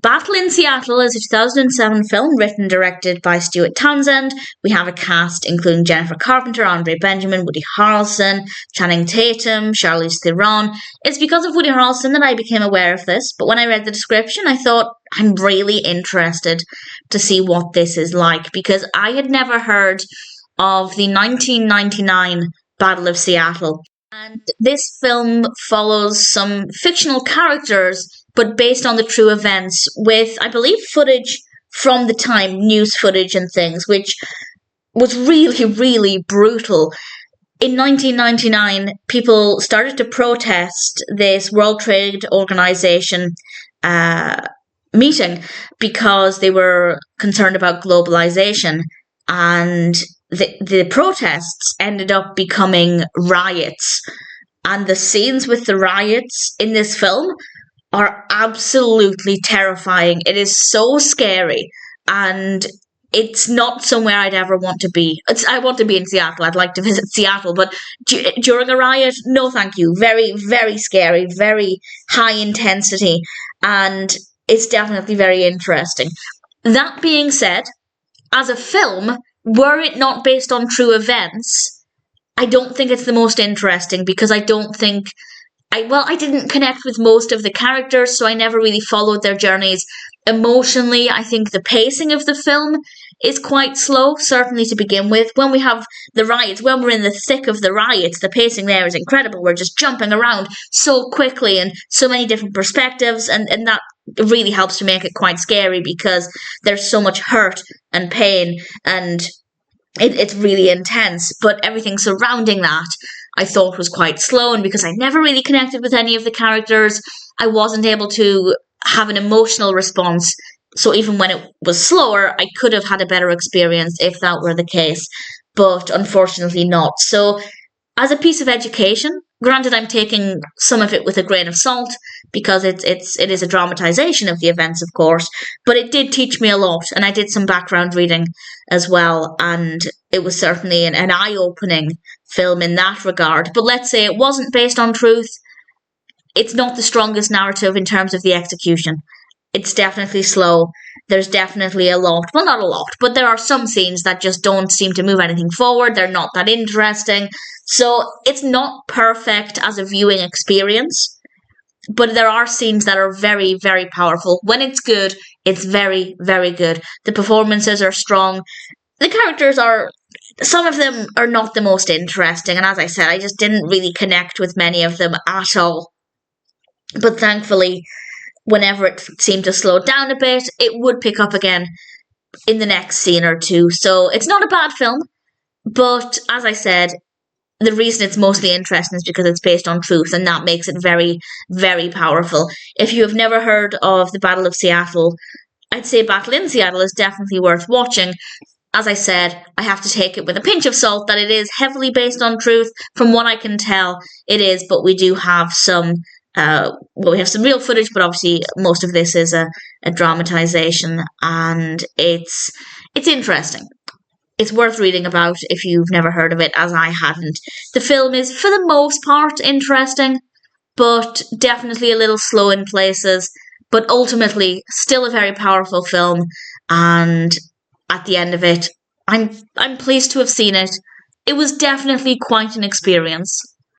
Battle in Seattle is a 2007 film written and directed by Stuart Townsend. We have a cast including Jennifer Carpenter, André Benjamin, Woody Harrelson, Channing Tatum, Charlize Theron. It's because of Woody Harrelson that I became aware of this, but when I read the description, I thought, I'm really interested to see what this is like, because I had never heard of the 1999 Battle of Seattle. And this film follows some fictional characters, but based on the true events, with, I believe, footage from the time, news footage and things, which was really, really brutal. In 1999, people started to protest this World Trade Organization meeting because they were concerned about globalization, and the protests ended up becoming riots. And the scenes with the riots in this film are absolutely terrifying. It is so scary, and it's not somewhere I'd ever want to be. I want to be in Seattle. I'd like to visit Seattle, but during a riot, no thank you. Very, very scary, very high intensity, and it's definitely very interesting. That being said, as a film, were it not based on true events, I don't think it's the most interesting, because I don't think I didn't connect with most of the characters, so I never really followed their journeys. Emotionally, I think the pacing of the film is quite slow, certainly to begin with. When we have the riots, when we're in the thick of the riots, the pacing there is incredible. We're just jumping around so quickly and so many different perspectives, and that really helps to make it quite scary, because there's so much hurt and pain, and it's really intense. But everything surrounding that I thought was quite slow, and because I never really connected with any of the characters, I wasn't able to have an emotional response. So even when it was slower, I could have had a better experience if that were the case, but unfortunately not. So as a piece of education, granted I'm taking some of it with a grain of salt, because it is a dramatization of the events, of course, but it did teach me a lot, and I did some background reading as well, and it was certainly an eye-opening film in that regard. But let's say it wasn't based on truth, it's not the strongest narrative in terms of the execution. It's definitely slow. There's definitely a lot. Well, not a lot, but there are some scenes that just don't seem to move anything forward. They're not that interesting. So it's not perfect as a viewing experience, but there are scenes that are very, very powerful. When it's good, it's very, very good. The performances are strong. The characters are, some of them are not the most interesting. And as I said, I just didn't really connect with many of them at all. But thankfully, whenever it seemed to slow down a bit, it would pick up again in the next scene or two. So it's not a bad film, but as I said, the reason it's mostly interesting is because it's based on truth, and that makes it very, very powerful. If you have never heard of the Battle of Seattle, I'd say Battle in Seattle is definitely worth watching. As I said, I have to take it with a pinch of salt that it is heavily based on truth. From what I can tell, it is, but we do have some we have some real footage, but obviously most of this is a dramatization, and it's interesting. It's worth reading about if you've never heard of it, as I hadn't. The film is, for the most part, interesting, but definitely a little slow in places, but ultimately still a very powerful film, and at the end of it, I'm pleased to have seen it. It was definitely quite an experience.